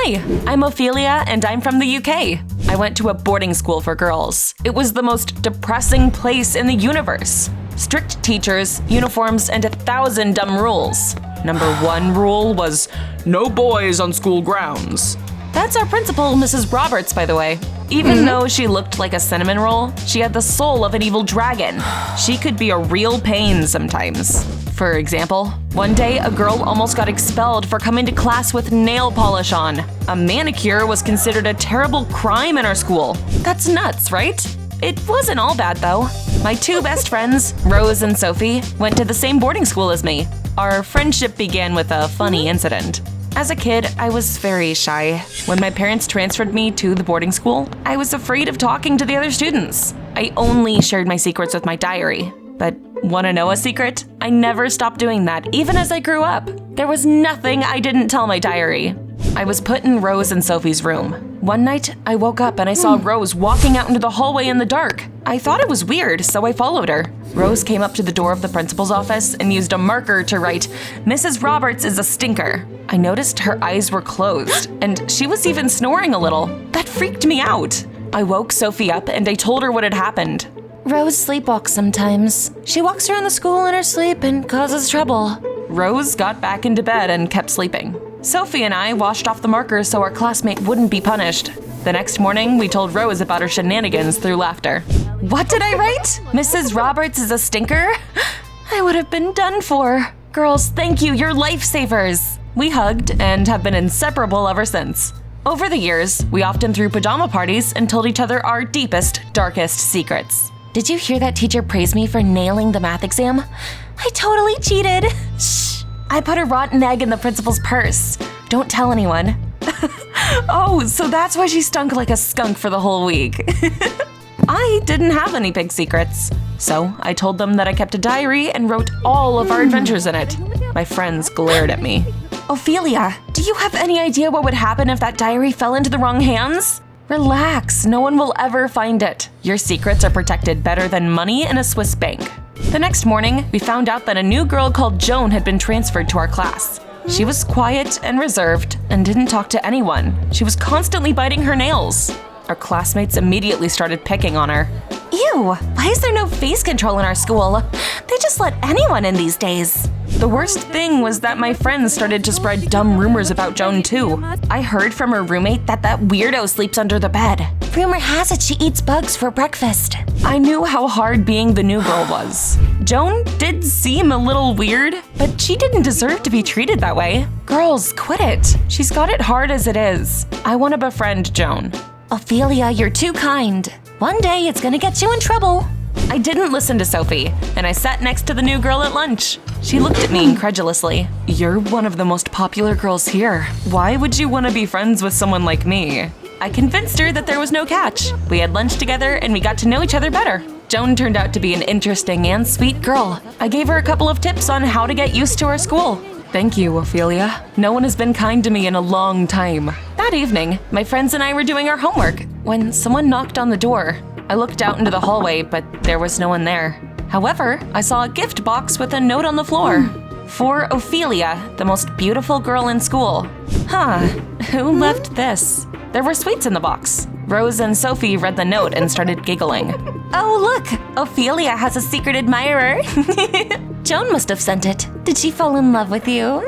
Hi, I'm Ophelia and I'm from the UK. I went to a boarding school for girls. It was the most depressing place in the universe. Strict teachers, uniforms, and 1,000 dumb rules. Number 1 rule was no boys on school grounds. That's our principal, Mrs. Roberts, by the way. Even though she looked like a cinnamon roll, she had the soul of an evil dragon. She could be a real pain sometimes. For example, one day a girl almost got expelled for coming to class with nail polish on. A manicure was considered a terrible crime in our school. That's nuts, right? It wasn't all bad though. My 2 best friends, Rose and Sophie, went to the same boarding school as me. Our friendship began with a funny incident. As a kid, I was very shy. When my parents transferred me to the boarding school, I was afraid of talking to the other students. I only shared my secrets with my diary. But wanna know a secret? I never stopped doing that, even as I grew up. There was nothing I didn't tell my diary. I was put in Rose and Sophie's room. One night, I woke up and I saw Rose walking out into the hallway in the dark. I thought it was weird, so I followed her. Rose came up to the door of the principal's office and used a marker to write, "Mrs. Roberts is a stinker." I noticed her eyes were closed, and she was even snoring a little. That freaked me out. I woke Sophie up and I told her what had happened. Rose sleepwalks sometimes. She walks around the school in her sleep and causes trouble. Rose got back into bed and kept sleeping. Sophie and I washed off the markers so our classmate wouldn't be punished. The next morning, we told Rose about her shenanigans through laughter. What did I write? Mrs. Roberts is a stinker? I would have been done for. Girls, thank you, you're lifesavers. We hugged and have been inseparable ever since. Over the years, we often threw pajama parties and told each other our deepest, darkest secrets. Did you hear that teacher praise me for nailing the math exam? I totally cheated. Shh. I put a rotten egg in the principal's purse. Don't tell anyone. Oh, so that's why she stunk like a skunk for the whole week. I didn't have any big secrets. So I told them that I kept a diary and wrote all of our adventures in it. My friends glared at me. Ophelia, do you have any idea what would happen if that diary fell into the wrong hands? Relax, no one will ever find it. Your secrets are protected better than money in a Swiss bank. The next morning, we found out that a new girl called Joan had been transferred to our class. She was quiet and reserved and didn't talk to anyone. She was constantly biting her nails. Our classmates immediately started picking on her. Ew, why is there no face control in our school? They just let anyone in these days. The worst thing was that my friends started to spread dumb rumors about Joan too. I heard from her roommate that weirdo sleeps under the bed. Rumor has it she eats bugs for breakfast. I knew how hard being the new girl was. Joan did seem a little weird, but she didn't deserve to be treated that way. Girls, quit it. She's got it hard as it is. I want to befriend Joan. Ophelia, you're too kind. One day it's gonna get you in trouble. I didn't listen to Sophie, and I sat next to the new girl at lunch. She looked at me incredulously. You're one of the most popular girls here. Why would you want to be friends with someone like me? I convinced her that there was no catch. We had lunch together and we got to know each other better. Joan turned out to be an interesting and sweet girl. I gave her a couple of tips on how to get used to our school. Thank you, Ophelia. No one has been kind to me in a long time. That evening, my friends and I were doing our homework when someone knocked on the door. I looked out into the hallway, but there was no one there. However, I saw a gift box with a note on the floor. For Ophelia, the most beautiful girl in school. Huh, who left this? There were sweets in the box. Rose and Sophie read the note and started giggling. Oh look, Ophelia has a secret admirer. Joan must have sent it. Did she fall in love with you?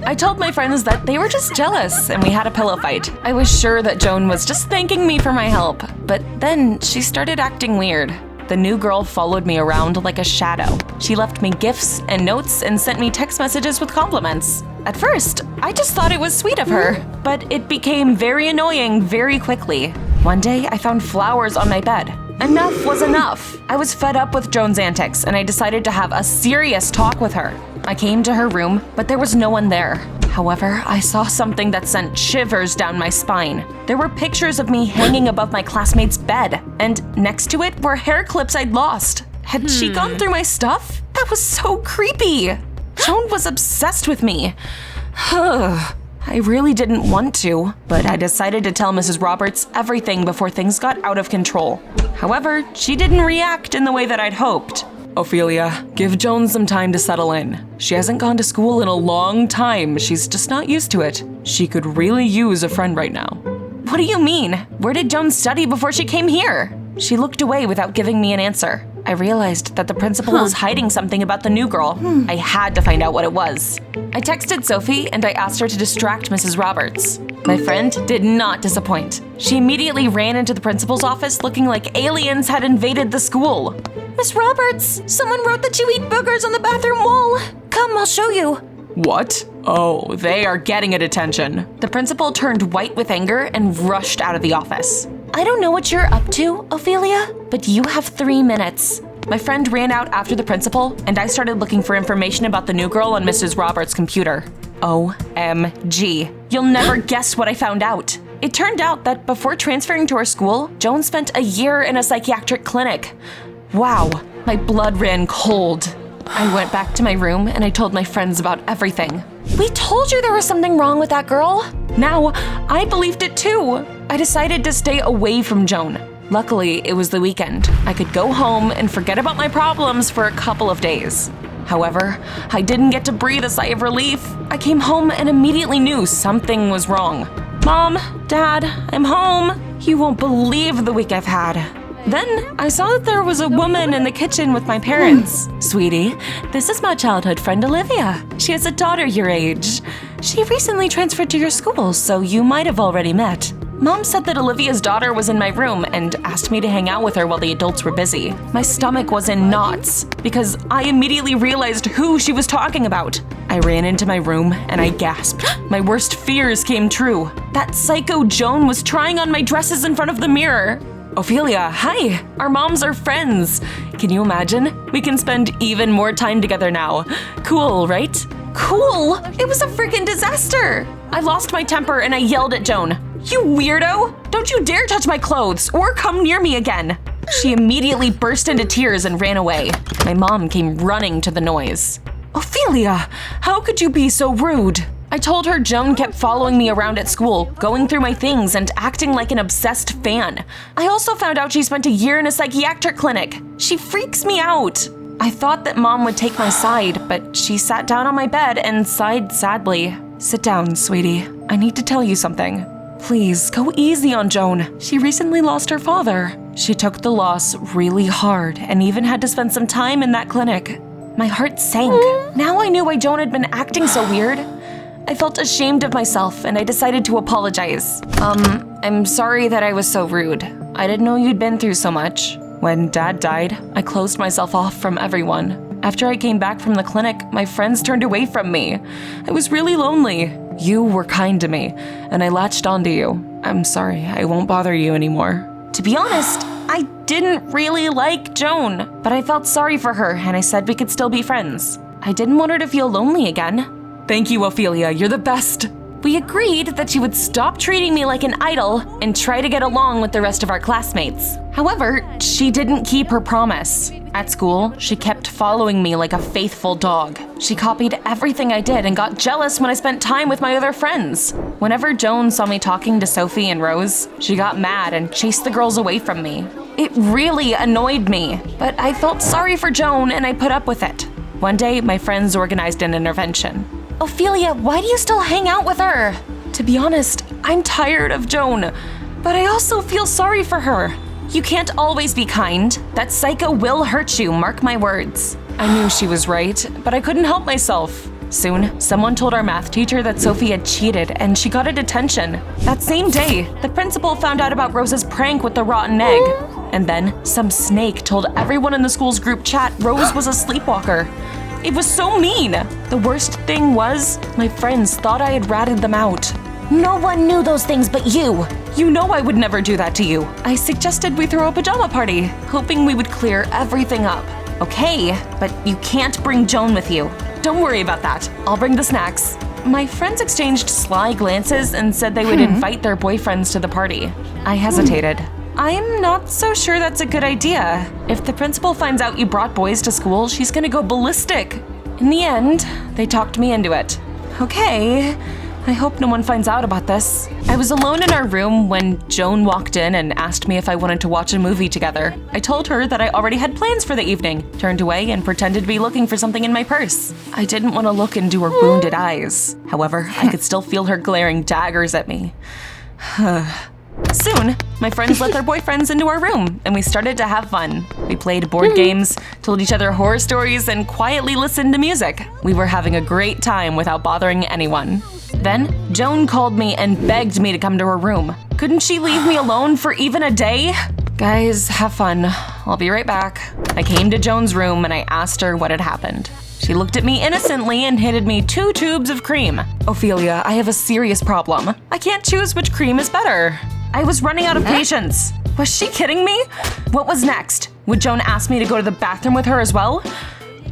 I told my friends that they were just jealous and we had a pillow fight. I was sure that Joan was just thanking me for my help, but then she started acting weird. The new girl followed me around like a shadow. She left me gifts and notes and sent me text messages with compliments. At first, I just thought it was sweet of her, but it became very annoying very quickly. One day, I found flowers on my bed. Enough was enough. I was fed up with Joan's antics and I decided to have a serious talk with her. I came to her room, but there was no one there. However, I saw something that sent shivers down my spine. There were pictures of me hanging above my classmate's bed, and next to it were hair clips I'd lost. Had she gone through my stuff? That was so creepy. Joan was obsessed with me. I really didn't want to, but I decided to tell Mrs. Roberts everything before things got out of control. However, she didn't react in the way that I'd hoped. Ophelia, give Joan some time to settle in. She hasn't gone to school in a long time. She's just not used to it. She could really use a friend right now. What do you mean? Where did Joan study before she came here? She looked away without giving me an answer. I realized that the principal was hiding something about the new girl. I had to find out what it was. I texted Sophie and I asked her to distract Mrs. Roberts. My friend did not disappoint. She immediately ran into the principal's office looking like aliens had invaded the school. Miss Roberts, someone wrote that you eat boogers on the bathroom wall. Come, I'll show you. What? Oh, they are getting at attention. The principal turned white with anger and rushed out of the office. I don't know what you're up to, Ophelia, but you have 3 minutes. My friend ran out after the principal, and I started looking for information about the new girl on Mrs. Roberts' computer. OMG. You'll never guess what I found out. It turned out that before transferring to our school, Joan spent a year in a psychiatric clinic. Wow, my blood ran cold. I went back to my room and I told my friends about everything. We told you there was something wrong with that girl. Now, I believed it too. I decided to stay away from Joan. Luckily, it was the weekend. I could go home and forget about my problems for a couple of days. However, I didn't get to breathe a sigh of relief. I came home and immediately knew something was wrong. Mom, Dad, I'm home. You won't believe the week I've had. Then I saw that there was a woman in the kitchen with my parents. Sweetie, this is my childhood friend Olivia. She has a daughter your age. She recently transferred to your school, so you might have already met. Mom said that Olivia's daughter was in my room and asked me to hang out with her while the adults were busy. My stomach was in knots because I immediately realized who she was talking about. I ran into my room and I gasped. My worst fears came true. That psycho Joan was trying on my dresses in front of the mirror. Ophelia, hi! Our moms are friends. Can you imagine? We can spend even more time together now. Cool, right? Cool? It was a freaking disaster! I lost my temper and I yelled at Joan. You weirdo! Don't you dare touch my clothes or come near me again! She immediately burst into tears and ran away. My mom came running to the noise. Ophelia, how could you be so rude? I told her Joan kept following me around at school, going through my things and acting like an obsessed fan. I also found out she spent a year in a psychiatric clinic. She freaks me out. I thought that Mom would take my side, but she sat down on my bed and sighed sadly. Sit down, sweetie. I need to tell you something. Please, go easy on Joan. She recently lost her father. She took the loss really hard and even had to spend some time in that clinic. My heart sank. Now I knew why Joan had been acting so weird. I felt ashamed of myself and I decided to apologize. I'm sorry that I was so rude. I didn't know you'd been through so much. When Dad died, I closed myself off from everyone. After I came back from the clinic, my friends turned away from me. I was really lonely. You were kind to me, and I latched onto you. I'm sorry, I won't bother you anymore. To be honest, I didn't really like Joan, but I felt sorry for her and I said we could still be friends. I didn't want her to feel lonely again. Thank you, Ophelia, you're the best. We agreed that she would stop treating me like an idol and try to get along with the rest of our classmates. However, she didn't keep her promise. At school, she kept following me like a faithful dog. She copied everything I did and got jealous when I spent time with my other friends. Whenever Joan saw me talking to Sophie and Rose, she got mad and chased the girls away from me. It really annoyed me, but I felt sorry for Joan and I put up with it. One day, my friends organized an intervention. Ophelia, why do you still hang out with her? To be honest, I'm tired of Joan, but I also feel sorry for her. You can't always be kind. That psycho will hurt you, mark my words. I knew she was right, but I couldn't help myself. Soon, someone told our math teacher that Sophie had cheated and she got a detention. That same day, the principal found out about Rose's prank with the rotten egg. And then, some snake told everyone in the school's group chat Rose was a sleepwalker. It was so mean. The worst thing was, my friends thought I had ratted them out. No one knew those things but you. You know I would never do that to you. I suggested we throw a pajama party, hoping we would clear everything up. Okay, but you can't bring Joan with you. Don't worry about that. I'll bring the snacks. My friends exchanged sly glances and said they would invite their boyfriends to the party. I hesitated. I'm not so sure that's a good idea. If the principal finds out you brought boys to school, she's gonna go ballistic. In the end, they talked me into it. Okay, I hope no one finds out about this. I was alone in our room when Joan walked in and asked me if I wanted to watch a movie together. I told her that I already had plans for the evening, turned away, and pretended to be looking for something in my purse. I didn't want to look into her wounded eyes. However, I could still feel her glaring daggers at me. Soon, my friends let their boyfriends into our room, and we started to have fun. We played board games, told each other horror stories, and quietly listened to music. We were having a great time without bothering anyone. Then, Joan called me and begged me to come to her room. Couldn't she leave me alone for even a day? Guys, have fun. I'll be right back. I came to Joan's room and I asked her what had happened. She looked at me innocently and handed me 2 tubes of cream. Ophelia, I have a serious problem. I can't choose which cream is better. I was running out of patience. Was she kidding me? What was next? Would Joan ask me to go to the bathroom with her as well?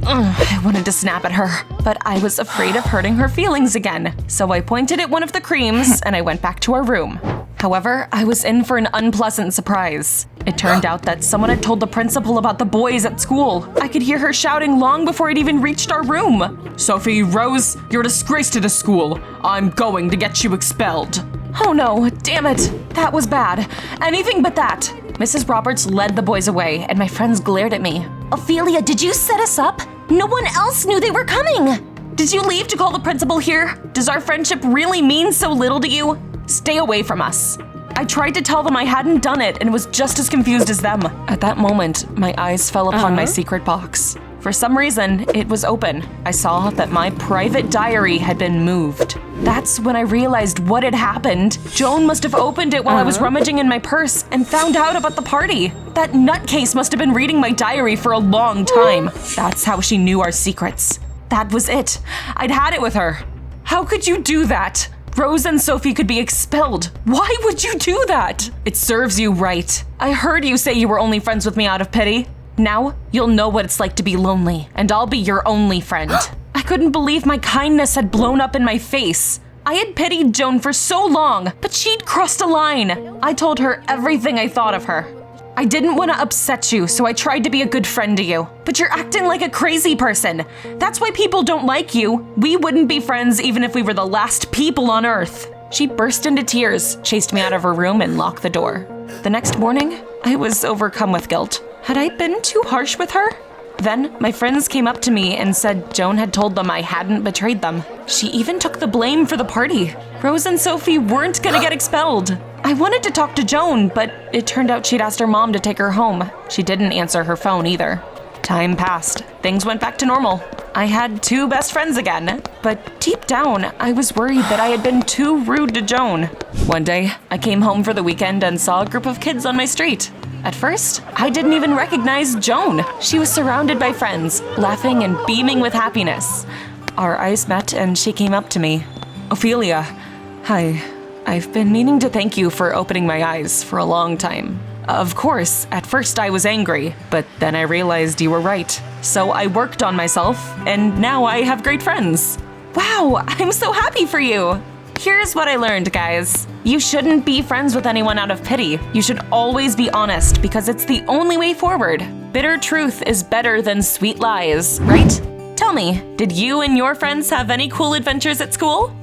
I wanted to snap at her, but I was afraid of hurting her feelings again. So I pointed at one of the creams and I went back to our room. However, I was in for an unpleasant surprise. It turned out that someone had told the principal about the boys at school. I could hear her shouting long before it even reached our room. Sophie, Rose, you're a disgrace to the school. I'm going to get you expelled. Oh no, damn it. That was bad. Anything but that. Mrs. Roberts led the boys away, and my friends glared at me. Ophelia, did you set us up? No one else knew they were coming. Did you leave to call the principal here? Does our friendship really mean so little to you? Stay away from us. I tried to tell them I hadn't done it and was just as confused as them. At that moment, my eyes fell upon my secret box. For some reason, it was open. I saw that my private diary had been moved. That's when I realized what had happened. Joan must have opened it while I was rummaging in my purse and found out about the party. That nutcase must have been reading my diary for a long time. That's how she knew our secrets. That was it. I'd had it with her. How could you do that? Rose and Sophie could be expelled. Why would you do that? It serves you right. I heard you say you were only friends with me out of pity. Now, you'll know what it's like to be lonely, and I'll be your only friend. I couldn't believe my kindness had blown up in my face. I had pitied Joan for so long, but she'd crossed a line. I told her everything I thought of her. I didn't want to upset you, so I tried to be a good friend to you. But you're acting like a crazy person. That's why people don't like you. We wouldn't be friends even if we were the last people on Earth. She burst into tears, chased me out of her room, and locked the door. The next morning, I was overcome with guilt. Had I been too harsh with her? Then, my friends came up to me and said Joan had told them I hadn't betrayed them. She even took the blame for the party. Rose and Sophie weren't gonna get expelled. I wanted to talk to Joan, but it turned out she'd asked her mom to take her home. She didn't answer her phone either. Time passed. Things went back to normal. I had 2 best friends again, but deep down, I was worried that I had been too rude to Joan. One day, I came home for the weekend and saw a group of kids on my street. At first, I didn't even recognize Joan. She was surrounded by friends, laughing and beaming with happiness. Our eyes met and she came up to me. Ophelia, hi. I've been meaning to thank you for opening my eyes for a long time. Of course, at first I was angry, but then I realized you were right. So I worked on myself, and now I have great friends. Wow, I'm so happy for you. Here's what I learned, guys. You shouldn't be friends with anyone out of pity. You should always be honest because it's the only way forward. Bitter truth is better than sweet lies, right? Tell me, did you and your friends have any cool adventures at school?